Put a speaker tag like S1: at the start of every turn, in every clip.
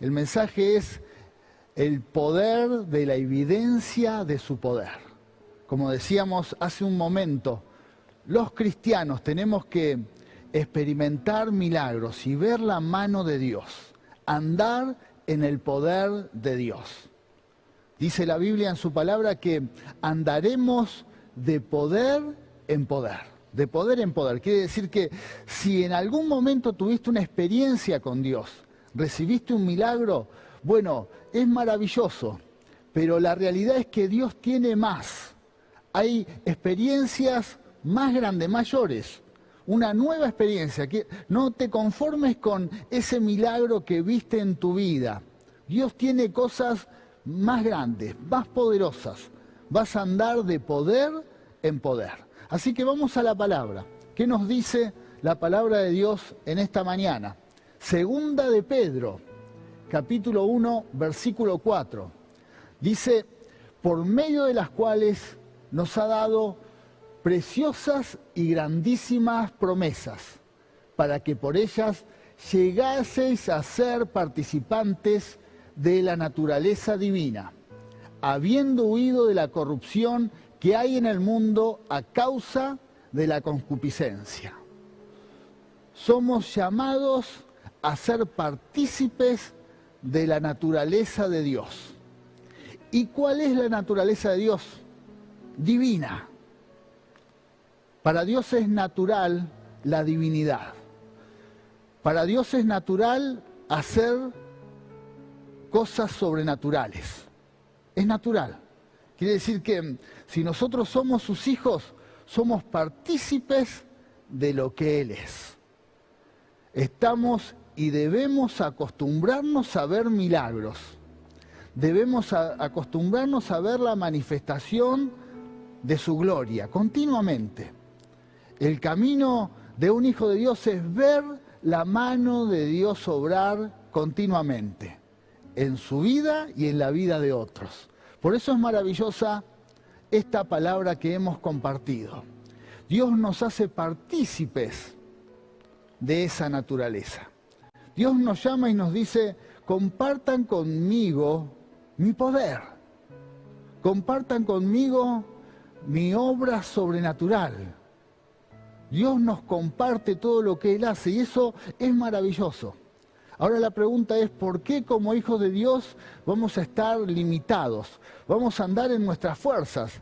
S1: El mensaje es el poder de la evidencia de su poder. Como decíamos hace un momento, los cristianos tenemos que experimentar milagros y ver la mano de Dios, andar en el poder de Dios. Dice la Biblia en su palabra que andaremos de poder en poder. De poder en poder. Quiere decir que si en algún momento tuviste una experiencia con Dios, recibiste un milagro, bueno, es maravilloso, pero la realidad es que Dios tiene más. Hay experiencias más grandes, mayores, una nueva experiencia. Que no te conformes con ese milagro que viste en tu vida. Dios tiene cosas más grandes, más poderosas. Vas a andar de poder en poder. Así que vamos a la palabra. ¿Qué nos dice la palabra de Dios en esta mañana? Segunda de Pedro, capítulo 1, versículo 4. Dice, por medio de las cuales nos ha dado preciosas y grandísimas promesas, para que por ellas llegaseis a ser participantes de la naturaleza divina, habiendo huido de la corrupción que hay en el mundo a causa de la concupiscencia. Somos llamados a ser partícipes de la naturaleza de Dios. ¿Y cuál es la naturaleza de Dios? Divina. Para Dios es natural la divinidad. Para Dios es natural hacer cosas sobrenaturales. Es natural. Quiere decir que si nosotros somos sus hijos, somos partícipes de lo que Él es. Estamos y debemos acostumbrarnos a ver milagros. Debemos acostumbrarnos a ver la manifestación de su gloria continuamente. El camino de un hijo de Dios es ver la mano de Dios obrar continuamente en su vida y en la vida de otros. Por eso es maravillosa esta palabra que hemos compartido. Dios nos hace partícipes de esa naturaleza. Dios nos llama y nos dice, compartan conmigo mi poder. Compartan conmigo mi obra sobrenatural. Dios nos comparte todo lo que Él hace y eso es maravilloso. Ahora la pregunta es, ¿por qué como hijos de Dios vamos a estar limitados? Vamos a andar en nuestras fuerzas.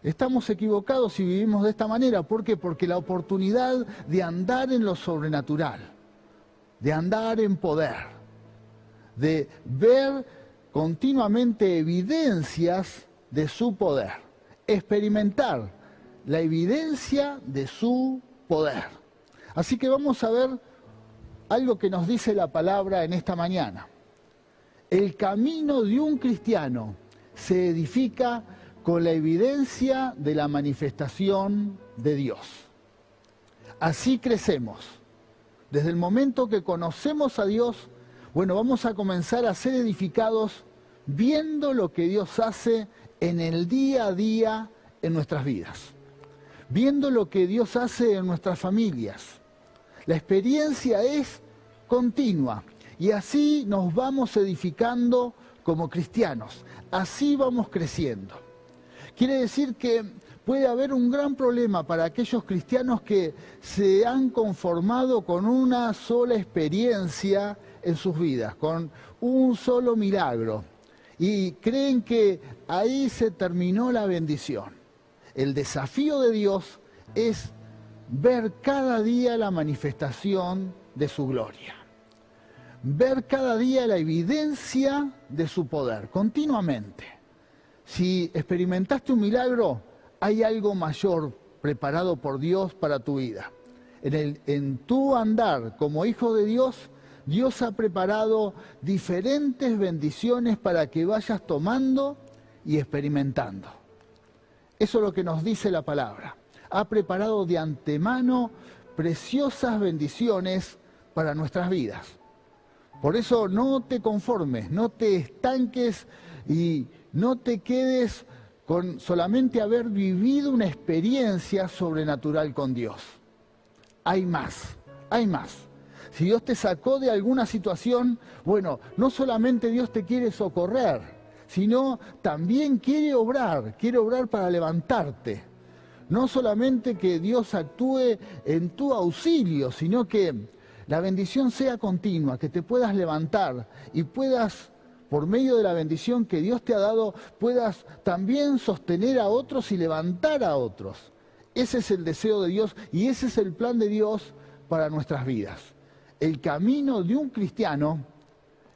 S1: Estamos equivocados si vivimos de esta manera. ¿Por qué? Porque la oportunidad de andar en lo sobrenatural, de andar en poder, de ver continuamente evidencias de su poder, experimentar la evidencia de su poder. Así que vamos a ver algo que nos dice la palabra en esta mañana. El camino de un cristiano se edifica con la evidencia de la manifestación de Dios. Así crecemos. Desde el momento que conocemos a Dios, bueno, vamos a comenzar a ser edificados viendo lo que Dios hace en el día a día en nuestras vidas. Viendo lo que Dios hace en nuestras familias. La experiencia es continua y así nos vamos edificando como cristianos. Así vamos creciendo. Quiere decir que puede haber un gran problema para aquellos cristianos que se han conformado con una sola experiencia en sus vidas, con un solo milagro, y creen que ahí se terminó la bendición. El desafío de Dios es ver cada día la manifestación de su gloria. Ver cada día la evidencia de su poder, continuamente. Si experimentaste un milagro, hay algo mayor preparado por Dios para tu vida. En tu andar como hijo de Dios, Dios ha preparado diferentes bendiciones para que vayas tomando y experimentando. Eso es lo que nos dice la palabra. Ha preparado de antemano preciosas bendiciones para nuestras vidas. Por eso no te conformes, no te estanques y no te quedes con solamente haber vivido una experiencia sobrenatural con Dios. Hay más, hay más. Si Dios te sacó de alguna situación, bueno, no solamente Dios te quiere socorrer, sino también quiere obrar para levantarte. No solamente que Dios actúe en tu auxilio, sino que la bendición sea continua, que te puedas levantar y puedas, por medio de la bendición que Dios te ha dado, puedas también sostener a otros y levantar a otros. Ese es el deseo de Dios y ese es el plan de Dios para nuestras vidas. El camino de un cristiano,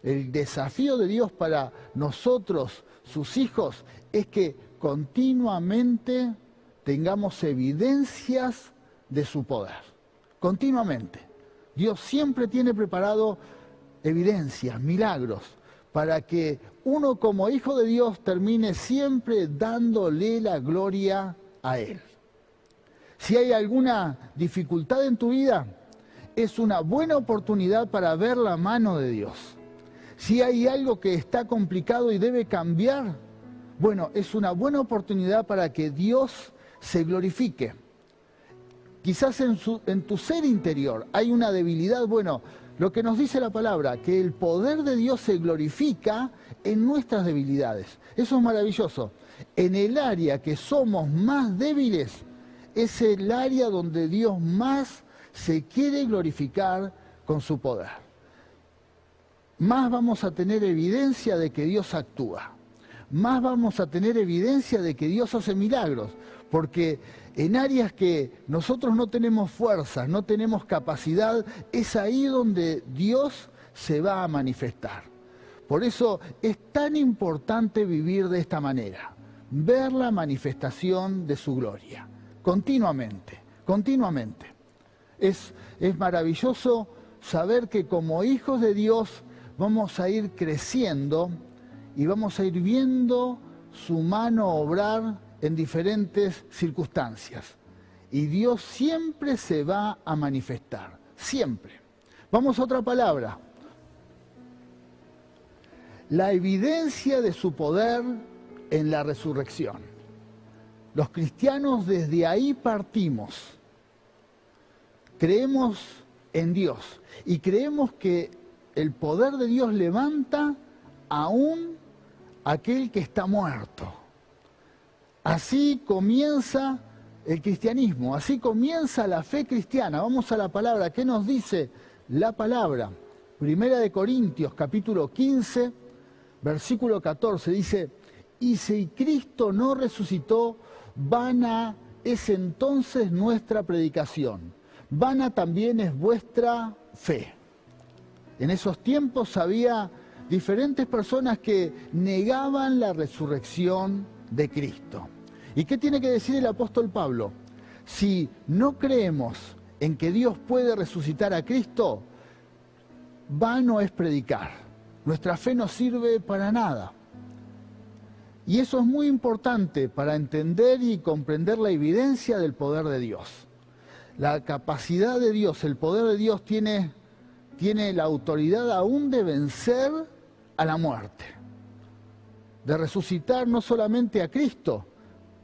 S1: el desafío de Dios para nosotros, sus hijos, es que continuamente tengamos evidencias de su poder. Continuamente. Dios siempre tiene preparado evidencias, milagros, para que uno como hijo de Dios termine siempre dándole la gloria a Él. Si hay alguna dificultad en tu vida, es una buena oportunidad para ver la mano de Dios. Si hay algo que está complicado y debe cambiar, bueno, es una buena oportunidad para que Dios se glorifique. Quizás en tu ser interior hay una debilidad. Bueno, lo que nos dice la palabra, que el poder de Dios se glorifica en nuestras debilidades. Eso es maravilloso. En el área que somos más débiles, es el área donde Dios más se quiere glorificar con su poder. Más vamos a tener evidencia de que Dios actúa. Más vamos a tener evidencia de que Dios hace milagros. Porque en áreas que nosotros no tenemos fuerza, no tenemos capacidad, es ahí donde Dios se va a manifestar. Por eso es tan importante vivir de esta manera, ver la manifestación de su gloria, continuamente, continuamente. Es maravilloso saber que como hijos de Dios vamos a ir creciendo y vamos a ir viendo su mano obrar en diferentes circunstancias. Y Dios siempre se va a manifestar, siempre. Vamos a otra palabra. La evidencia de su poder en la resurrección. Los cristianos desde ahí partimos. Creemos en Dios y creemos que el poder de Dios levanta aún aquel que está muerto. Así comienza el cristianismo, así comienza la fe cristiana. Vamos a la palabra. ¿Qué nos dice la palabra? Primera de Corintios, capítulo 15, versículo 14, dice: y si Cristo no resucitó, vana es entonces nuestra predicación, vana también es vuestra fe. En esos tiempos había diferentes personas que negaban la resurrección de Cristo. ¿Y qué tiene que decir el apóstol Pablo? Si no creemos en que Dios puede resucitar a Cristo, vano es predicar. Nuestra fe no sirve para nada. Y eso es muy importante para entender y comprender la evidencia del poder de Dios. La capacidad de Dios, el poder de Dios tiene la autoridad aún de vencer a la muerte, de resucitar no solamente a Cristo,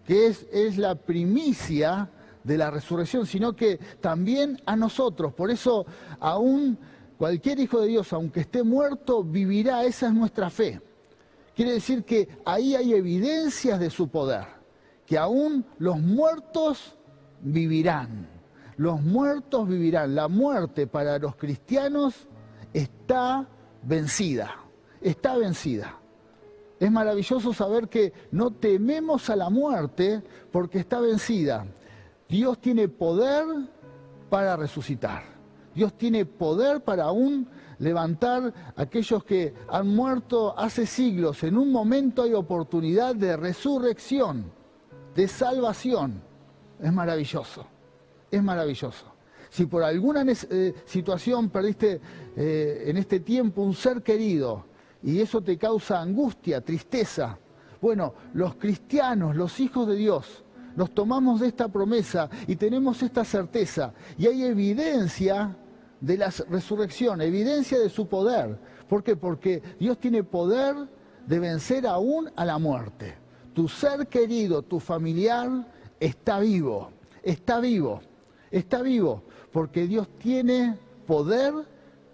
S1: que es la primicia de la resurrección, sino que también a nosotros. Por eso, aún cualquier hijo de Dios, aunque esté muerto, vivirá. Esa es nuestra fe. Quiere decir que ahí hay evidencias de su poder, que aún los muertos vivirán. Los muertos vivirán. La muerte para los cristianos está vencida. Está vencida. Es maravilloso saber que no tememos a la muerte porque está vencida. Dios tiene poder para resucitar. Dios tiene poder para aún levantar a aquellos que han muerto hace siglos. En un momento hay oportunidad de resurrección, de salvación. Es maravilloso. Es maravilloso. Si por alguna situación perdiste en este tiempo un ser querido y eso te causa angustia, tristeza, bueno, los cristianos, los hijos de Dios, nos tomamos de esta promesa y tenemos esta certeza. Y hay evidencia de la resurrección, evidencia de su poder. ¿Por qué? Porque Dios tiene poder de vencer aún a la muerte. Tu ser querido, tu familiar, está vivo, está vivo. Está vivo, porque Dios tiene poder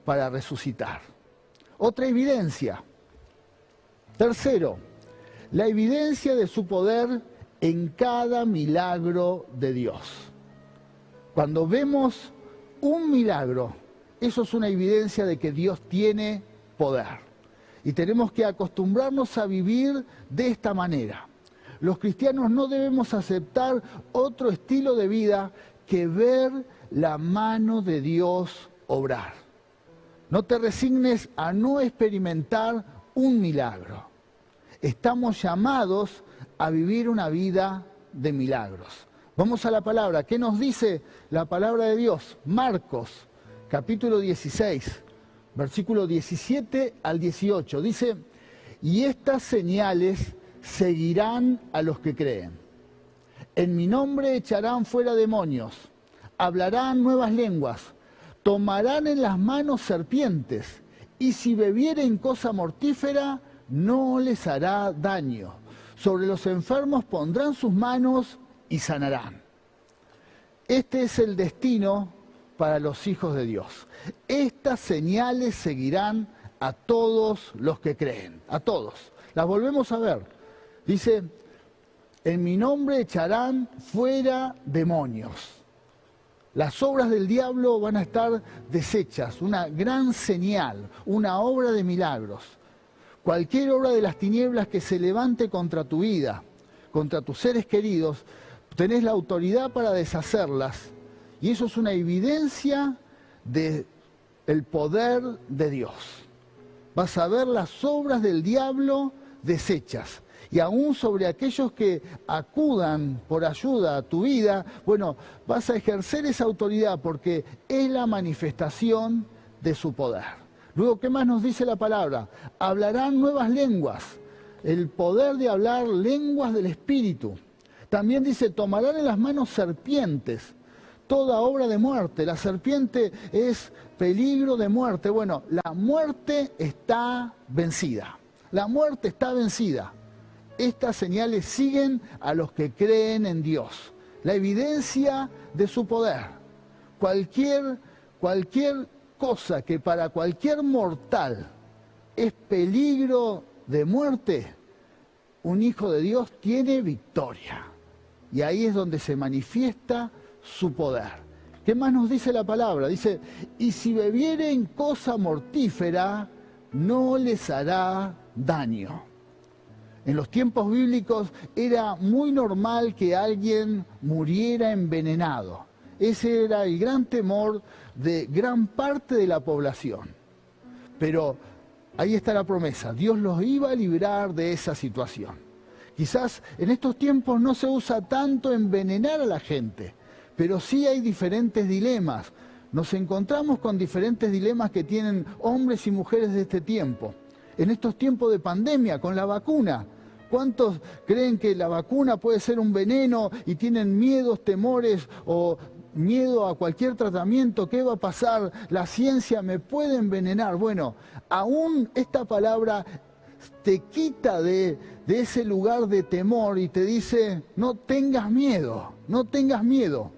S1: para resucitar. Otra evidencia. Tercero, la evidencia de su poder en cada milagro de Dios. Cuando vemos un milagro, eso es una evidencia de que Dios tiene poder. Y tenemos que acostumbrarnos a vivir de esta manera. Los cristianos no debemos aceptar otro estilo de vida que ver la mano de Dios obrar. No te resignes a no experimentar un milagro. Estamos llamados a vivir una vida de milagros. Vamos a la palabra. ¿Qué nos dice la palabra de Dios? Marcos, capítulo 16, versículo 17 al 18. Dice, y estas señales seguirán a los que creen. En mi nombre echarán fuera demonios, hablarán nuevas lenguas, tomarán en las manos serpientes, y si bebieren cosa mortífera, no les hará daño. Sobre los enfermos pondrán sus manos y sanarán. Este es el destino para los hijos de Dios. Estas señales seguirán a todos los que creen, a todos. Las volvemos a ver. Dice, en mi nombre echarán fuera demonios. Las obras del diablo van a estar deshechas, una gran señal, una obra de milagros. Cualquier obra de las tinieblas que se levante contra tu vida, contra tus seres queridos, tenés la autoridad para deshacerlas. Y eso es una evidencia del poder de Dios. Vas a ver las obras del diablo deshechas. Y aún sobre aquellos que acudan por ayuda a tu vida, bueno, vas a ejercer esa autoridad porque es la manifestación de su poder. Luego, ¿qué más nos dice la palabra? Hablarán nuevas lenguas, el poder de hablar lenguas del Espíritu. También dice, tomarán en las manos serpientes, toda obra de muerte. La serpiente es peligro de muerte. Bueno, la muerte está vencida. La muerte está vencida. Estas señales siguen a los que creen en Dios. La evidencia de su poder. Cualquier cosa que para cualquier mortal es peligro de muerte, un hijo de Dios tiene victoria. Y ahí es donde se manifiesta su poder. ¿Qué más nos dice la palabra? Dice, y si bebieren cosa mortífera, no les hará daño. En los tiempos bíblicos era muy normal que alguien muriera envenenado. Ese era el gran temor de gran parte de la población. Pero ahí está la promesa, Dios los iba a librar de esa situación. Quizás en estos tiempos no se usa tanto envenenar a la gente, pero sí hay diferentes dilemas. Nos encontramos con diferentes dilemas que tienen hombres y mujeres de este tiempo. En estos tiempos de pandemia, con la vacuna. ¿Cuántos creen que la vacuna puede ser un veneno y tienen miedos, temores o miedo a cualquier tratamiento? ¿Qué va a pasar? La ciencia me puede envenenar. Bueno, aún esta palabra te quita de ese lugar de temor y te dice, no tengas miedo, no tengas miedo.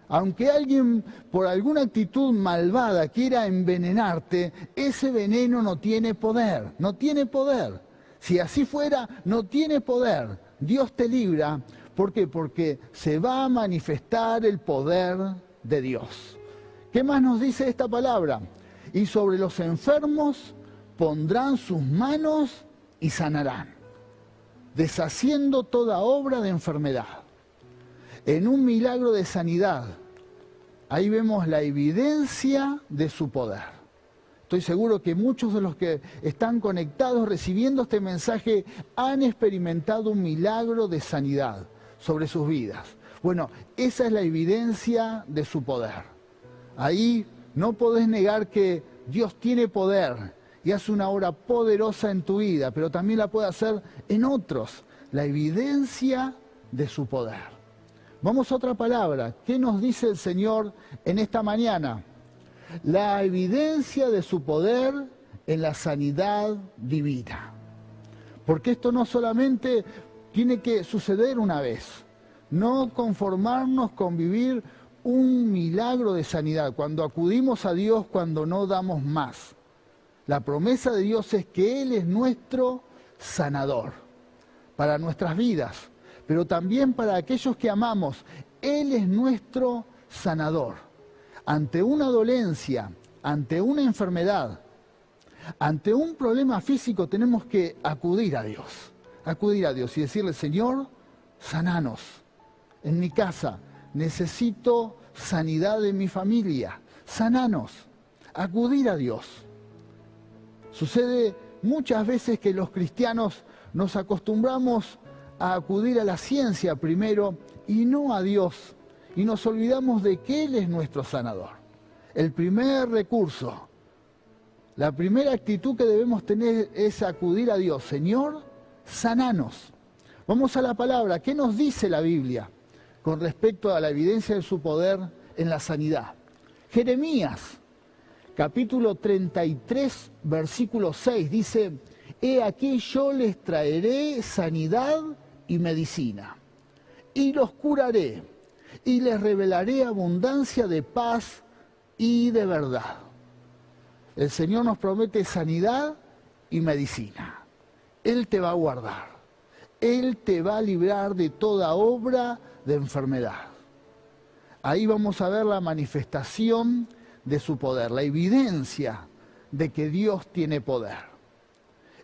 S1: Aunque alguien por alguna actitud malvada quiera envenenarte, ese veneno no tiene poder, no tiene poder. Si así fuera, no tiene poder. Dios te libra. ¿Por qué? Porque se va a manifestar el poder de Dios. ¿Qué más nos dice esta palabra? Y sobre los enfermos pondrán sus manos y sanarán, deshaciendo toda obra de enfermedad. En un milagro de sanidad, ahí vemos la evidencia de su poder. Estoy seguro que muchos de los que están conectados recibiendo este mensaje han experimentado un milagro de sanidad sobre sus vidas. Bueno, esa es la evidencia de su poder. Ahí no podés negar que Dios tiene poder y hace una obra poderosa en tu vida, pero también la puede hacer en otros. La evidencia de su poder. Vamos a otra palabra. ¿Qué nos dice el Señor en esta mañana? La evidencia de su poder en la sanidad divina. Porque esto no solamente tiene que suceder una vez. No conformarnos con vivir un milagro de sanidad, cuando acudimos a Dios cuando no damos más. La promesa de Dios es que Él es nuestro sanador para nuestras vidas, pero también para aquellos que amamos. Él es nuestro sanador. Ante una dolencia, ante una enfermedad, ante un problema físico, tenemos que acudir a Dios y decirle: Señor, sananos. En mi casa necesito sanidad en mi familia, sananos. Acudir a Dios. Sucede muchas veces que los cristianos nos acostumbramos a acudir a la ciencia primero y no a Dios, y nos olvidamos de que Él es nuestro sanador. El primer recurso, la primera actitud que debemos tener es acudir a Dios. Señor, sananos. Vamos a la palabra. ¿Qué nos dice la Biblia con respecto a la evidencia de su poder en la sanidad? Jeremías, capítulo 33, versículo 6, dice: He aquí yo les traeré sanidad y medicina, y los curaré, y les revelaré abundancia de paz y de verdad. El Señor nos promete sanidad y medicina. Él te va a guardar. Él te va a librar de toda obra de enfermedad. Ahí vamos a ver la manifestación de su poder, la evidencia de que Dios tiene poder.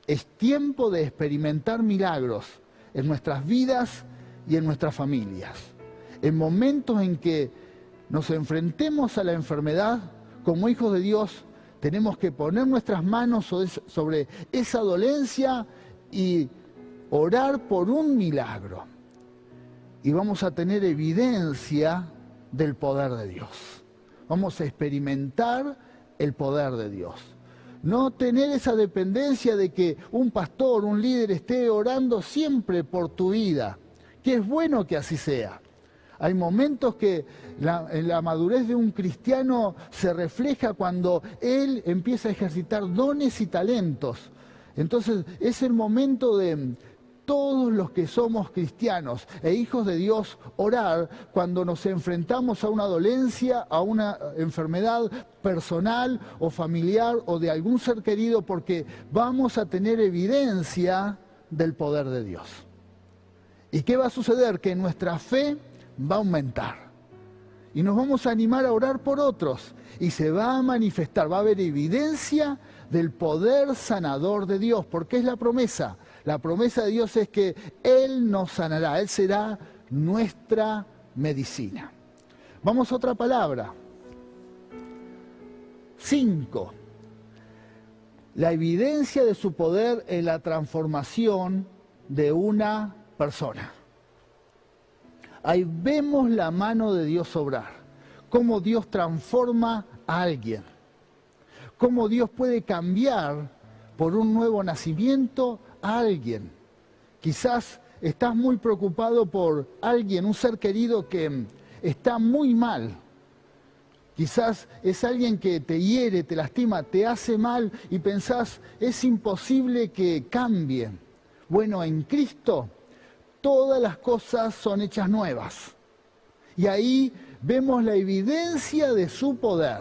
S1: Es tiempo de experimentar milagros en nuestras vidas y en nuestras familias. En momentos en que nos enfrentemos a la enfermedad, como hijos de Dios, tenemos que poner nuestras manos sobre esa dolencia y orar por un milagro. Y vamos a tener evidencia del poder de Dios. Vamos a experimentar el poder de Dios. No tener esa dependencia de que un pastor, un líder esté orando siempre por tu vida, que es bueno que así sea. Hay momentos que la madurez de un cristiano se refleja cuando él empieza a ejercitar dones y talentos. Entonces es el momento de todos los que somos cristianos e hijos de Dios orar cuando nos enfrentamos a una dolencia, a una enfermedad personal o familiar o de algún ser querido, porque vamos a tener evidencia del poder de Dios. ¿Y qué va a suceder? Que nuestra fe va a aumentar y nos vamos a animar a orar por otros y se va a manifestar, va a haber evidencia del poder sanador de Dios, porque es la promesa. La promesa de Dios es que Él nos sanará, Él será nuestra medicina. Vamos a otra palabra. 5. La evidencia de su poder en la transformación de una persona. Ahí vemos la mano de Dios obrar, cómo Dios transforma a alguien, cómo Dios puede cambiar por un nuevo nacimiento a alguien. Quizás estás muy preocupado por alguien, un ser querido que está muy mal. Quizás es alguien que te hiere, te lastima, te hace mal y pensás, es imposible que cambie. Bueno, en Cristo todas las cosas son hechas nuevas. Y ahí vemos la evidencia de su poder.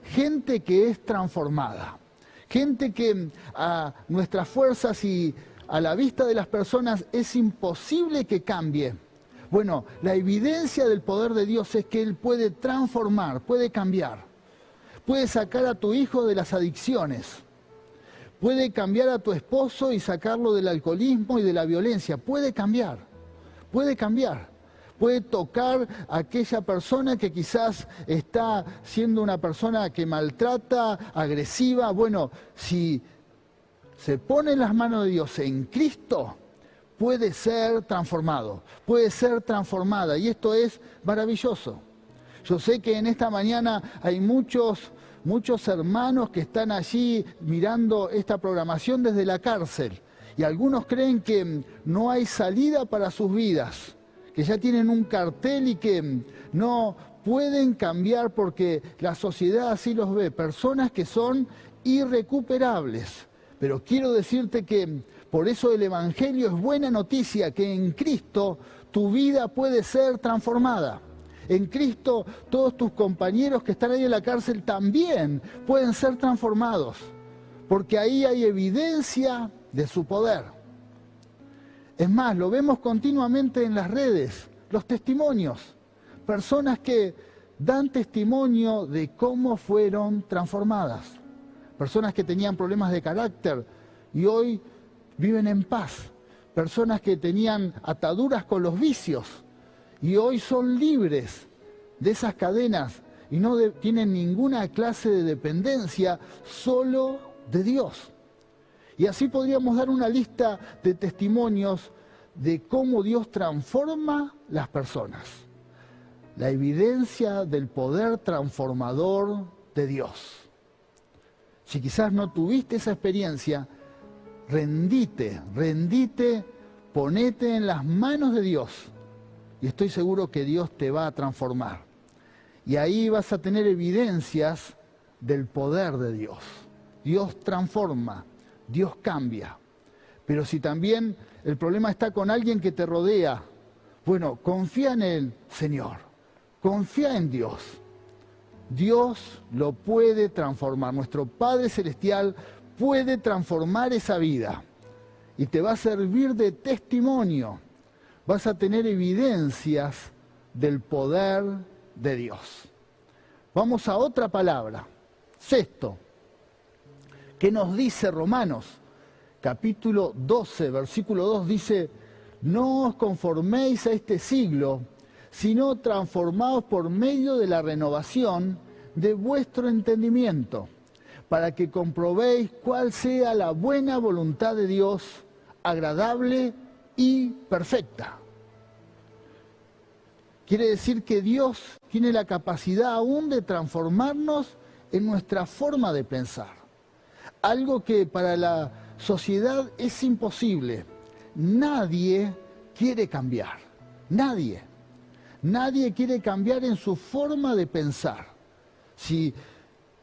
S1: Gente que es transformada. Gente que a nuestras fuerzas y a la vista de las personas es imposible que cambie. Bueno, la evidencia del poder de Dios es que Él puede transformar, puede cambiar. Puede sacar a tu hijo de las adicciones. Puede cambiar a tu esposo y sacarlo del alcoholismo y de la violencia. Puede cambiar, puede cambiar. Puede tocar a aquella persona que quizás está siendo una persona que maltrata, agresiva. Bueno, si se pone en las manos de Dios en Cristo, puede ser transformado, puede ser transformada. Y esto es maravilloso. Yo sé que en esta mañana hay muchos hermanos que están allí mirando esta programación desde la cárcel. Y algunos creen que no hay salida para sus vidas, que ya tienen un cartel y que no pueden cambiar porque la sociedad así los ve. Personas que son irrecuperables. Pero quiero decirte que por eso el Evangelio es buena noticia, que en Cristo tu vida puede ser transformada. en Cristo todos tus compañeros que están ahí en la cárcel también pueden ser transformados, porque ahí hay evidencia de su poder. Es más, lo vemos continuamente en las redes, los testimonios, personas que dan testimonio de cómo fueron transformadas, personas que tenían problemas de carácter y hoy viven en paz, personas que tenían ataduras con los vicios y hoy son libres de esas cadenas y no tienen ninguna clase de dependencia, solo de Dios. Y así podríamos dar una lista de testimonios de cómo Dios transforma las personas. La evidencia del poder transformador de Dios. Si quizás no tuviste esa experiencia, rendite, ponete en las manos de Dios y estoy seguro que Dios te va a transformar. Y ahí vas a tener evidencias del poder de Dios. Dios transforma, Dios cambia. Pero si también el problema está con alguien que te rodea, bueno, confía en el Señor, confía en Dios. Dios lo puede transformar. Nuestro Padre Celestial puede transformar esa vida y te va a servir de testimonio. Vas a tener evidencias del poder de Dios. Vamos a otra palabra. Sexto, ¿qué nos dice Romanos? Capítulo 12, versículo 2 dice: no os conforméis a este siglo, sino transformaos por medio de la renovación de vuestro entendimiento, para que comprobéis cuál sea la buena voluntad de Dios, agradable y perfecta. Quiere decir que Dios tiene la capacidad aún de transformarnos en nuestra forma de pensar. Algo que para la sociedad es imposible. Nadie quiere cambiar. Nadie. Nadie quiere cambiar en su forma de pensar. Si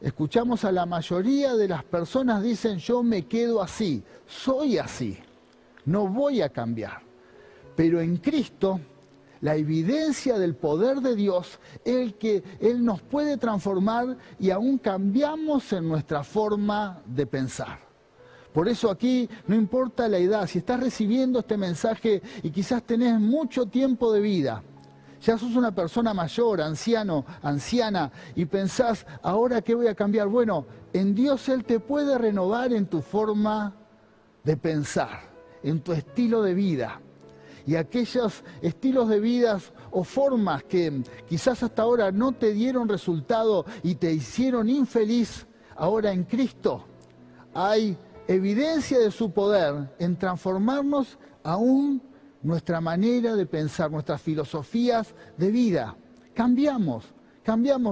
S1: escuchamos a la mayoría de las personas dicen: yo me quedo así, soy así, no voy a cambiar. Pero en Cristo, la evidencia del poder de Dios es que Él nos puede transformar y aún cambiamos en nuestra forma de pensar. Por eso aquí no importa la edad, si estás recibiendo este mensaje y quizás tenés mucho tiempo de vida, ya sos una persona mayor, anciano, anciana, y pensás: ¿ahora qué voy a cambiar? Bueno, en Dios Él te puede renovar en tu forma de pensar, en tu estilo de vida. Y aquellos estilos de vida o formas que quizás hasta ahora no te dieron resultado y te hicieron infeliz, ahora en Cristo hay evidencia de su poder en transformarnos aún nuestra manera de pensar, nuestras filosofías de vida. Cambiamos,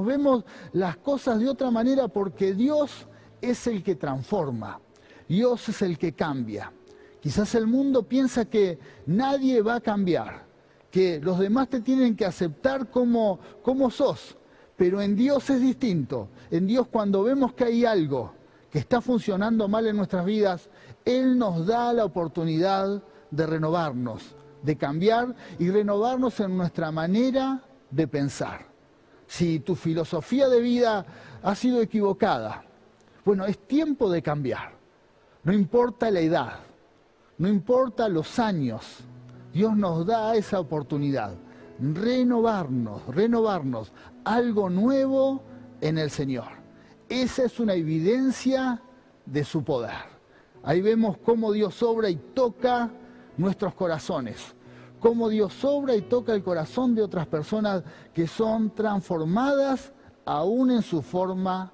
S1: vemos las cosas de otra manera porque Dios es el que transforma, Dios es el que cambia. Quizás el mundo piensa que nadie va a cambiar, que los demás te tienen que aceptar como sos, pero en Dios es distinto. En Dios, cuando vemos que hay algo que está funcionando mal en nuestras vidas, Él nos da la oportunidad de renovarnos, de cambiar y renovarnos en nuestra manera de pensar. Si tu filosofía de vida ha sido equivocada, bueno, es tiempo de cambiar. No importa la edad, no importa los años, Dios nos da esa oportunidad. Renovarnos, algo nuevo en el Señor. Esa es una evidencia de su poder. Ahí vemos cómo Dios obra y toca nuestros corazones, cómo Dios obra y toca el corazón de otras personas que son transformadas aún en su forma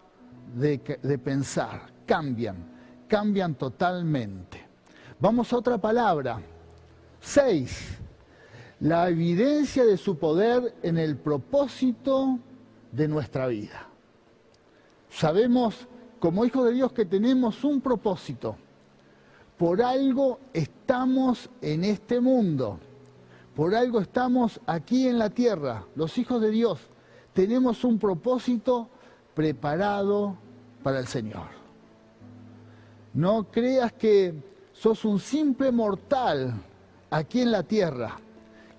S1: de pensar. Cambian totalmente. Vamos a otra palabra. 6. La evidencia de su poder en el propósito de nuestra vida. Sabemos, como hijos de Dios, que tenemos un propósito. Por algo estamos en este mundo. Por algo estamos aquí en la tierra. Los hijos de Dios tenemos un propósito preparado para el Señor. No creas que sos un simple mortal aquí en la tierra,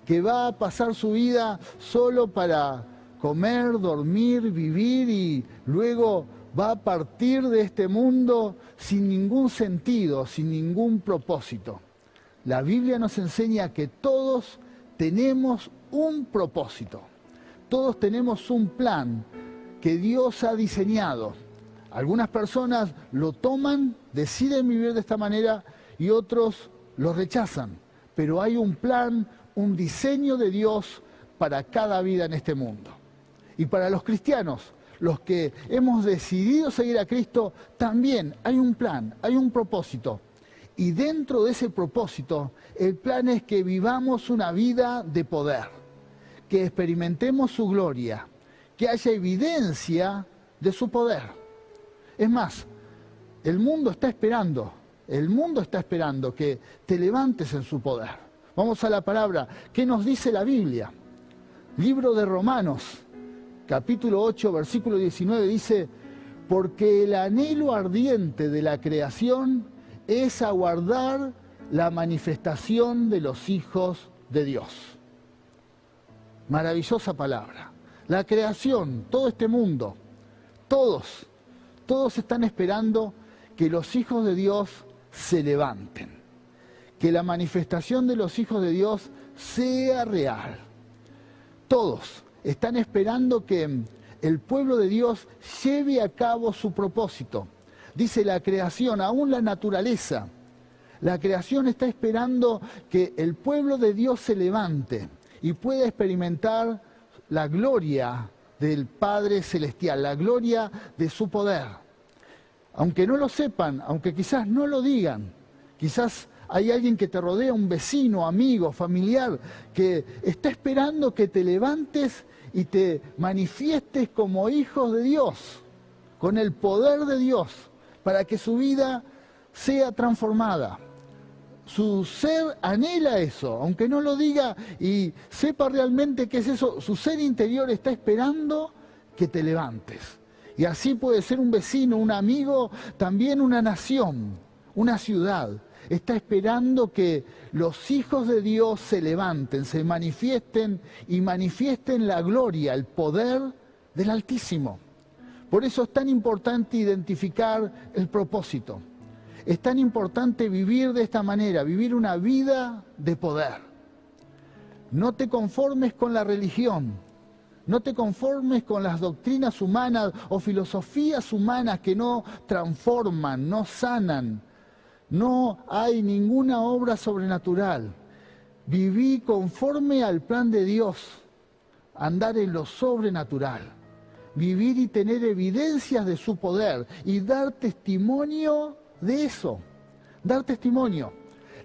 S1: que va a pasar su vida solo para comer, dormir, vivir y luego va a partir de este mundo sin ningún sentido, sin ningún propósito. La Biblia nos enseña que todos tenemos un propósito, todos tenemos un plan que Dios ha diseñado. Algunas personas lo toman, deciden vivir de esta manera y otros lo rechazan. Pero hay un plan, un diseño de Dios para cada vida en este mundo. Y para los cristianos, los que hemos decidido seguir a Cristo, también hay un plan, hay un propósito. Y dentro de ese propósito, el plan es que vivamos una vida de poder, que experimentemos su gloria, que haya evidencia de su poder. Es más, el mundo está esperando que te levantes en su poder. Vamos a la palabra. ¿Qué nos dice la Biblia? Libro de Romanos, capítulo 8, versículo 19, dice: porque el anhelo ardiente de la creación es aguardar la manifestación de los hijos de Dios. Maravillosa palabra. La creación, todo este mundo, todos están esperando que los hijos de Dios se levanten, que la manifestación de los hijos de Dios sea real. Todos están esperando que el pueblo de Dios lleve a cabo su propósito. Dice la creación, aún la naturaleza. La creación está esperando que el pueblo de Dios se levante y pueda experimentar la gloria del Padre Celestial, la gloria de su poder. Aunque no lo sepan, aunque quizás no lo digan, quizás hay alguien que te rodea, un vecino, amigo, familiar, que está esperando que te levantes y te manifiestes como hijos de Dios, con el poder de Dios, para que su vida sea transformada. Su ser anhela eso, aunque no lo diga y sepa realmente qué es eso, su ser interior está esperando que te levantes. Y así puede ser un vecino, un amigo, también una nación, una ciudad. Está esperando que los hijos de Dios se levanten, se manifiesten y manifiesten la gloria, el poder del Altísimo. Por eso es tan importante identificar el propósito. Es tan importante vivir de esta manera, vivir una vida de poder. No te conformes con la religión, no te conformes con las doctrinas humanas o filosofías humanas que no transforman, no sanan. No hay ninguna obra sobrenatural. Viví conforme al plan de Dios, andar en lo sobrenatural. Vivir y tener evidencias de su poder y dar testimonio de eso, dar testimonio.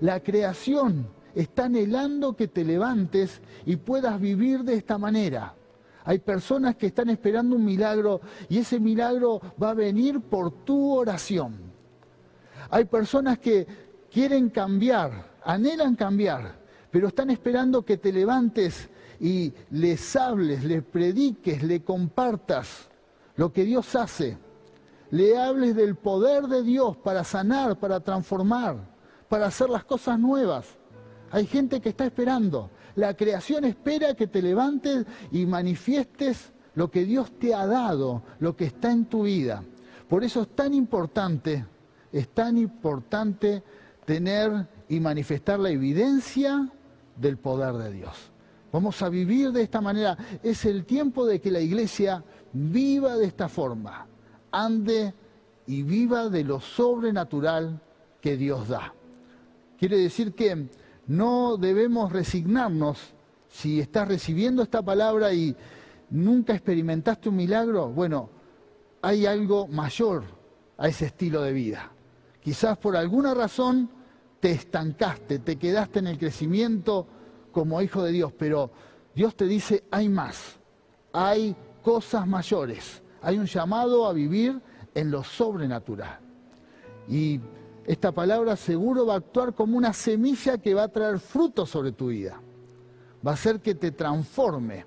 S1: La creación está anhelando que te levantes y puedas vivir de esta manera. Hay personas que están esperando un milagro y ese milagro va a venir por tu oración. Hay personas que quieren cambiar, anhelan cambiar, pero están esperando que te levantes y les hables, les prediques, le compartas lo que Dios hace. Le hables del poder de Dios para sanar, para transformar, para hacer las cosas nuevas. Hay gente que está esperando. La creación espera que te levantes y manifiestes lo que Dios te ha dado, lo que está en tu vida. Por eso es tan importante tener y manifestar la evidencia del poder de Dios. Vamos a vivir de esta manera. Es el tiempo de que la iglesia viva de esta forma. Ande y viva de lo sobrenatural que Dios da. Quiere decir que no debemos resignarnos. Si estás recibiendo esta palabra y nunca experimentaste un milagro, bueno, hay algo mayor a ese estilo de vida. Quizás por alguna razón te estancaste, te quedaste en el crecimiento como hijo de Dios, pero Dios te dice, hay más, hay cosas mayores. Hay un llamado a vivir en lo sobrenatural. Y esta palabra seguro va a actuar como una semilla que va a traer fruto sobre tu vida. Va a hacer que te transforme.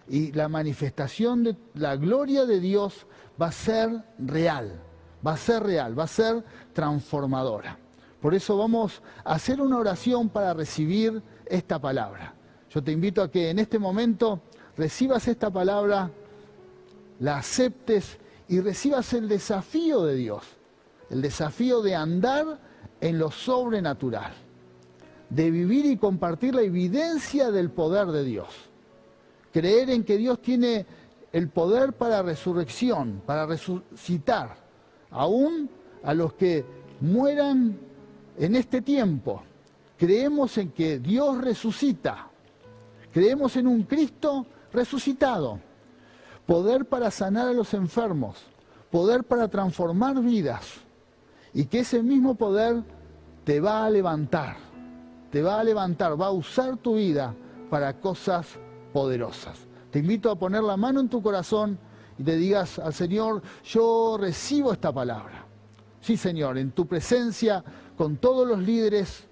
S1: Y la manifestación de la gloria de Dios va a ser real. Va a ser real, va a ser transformadora. Por eso vamos a hacer una oración para recibir esta palabra. Yo te invito a que en este momento recibas esta palabra, la aceptes y recibas el desafío de Dios, el desafío de andar en lo sobrenatural, de vivir y compartir la evidencia del poder de Dios. Creer en que Dios tiene el poder para resurrección, para resucitar, aún a los que mueran en este tiempo. Creemos en que Dios resucita. Creemos en un Cristo resucitado. Poder para sanar a los enfermos, poder para transformar vidas. Y que ese mismo poder te va a levantar, va a usar tu vida para cosas poderosas. Te invito a poner la mano en tu corazón y te digas al Señor, yo recibo esta palabra. Sí, Señor, en tu presencia, con todos los líderes,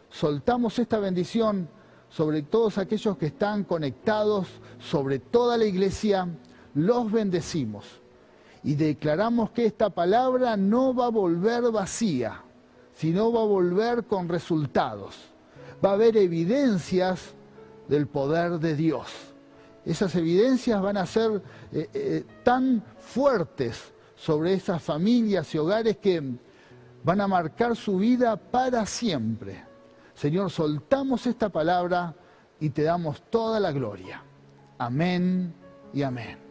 S1: soltamos esta bendición sobre todos aquellos que están conectados, sobre toda la iglesia, los bendecimos. Y declaramos que esta palabra no va a volver vacía, sino va a volver con resultados. Va a haber evidencias del poder de Dios. Esas evidencias van a ser tan fuertes sobre esas familias y hogares que van a marcar su vida para siempre. Señor, soltamos esta palabra y te damos toda la gloria. Amén y amén.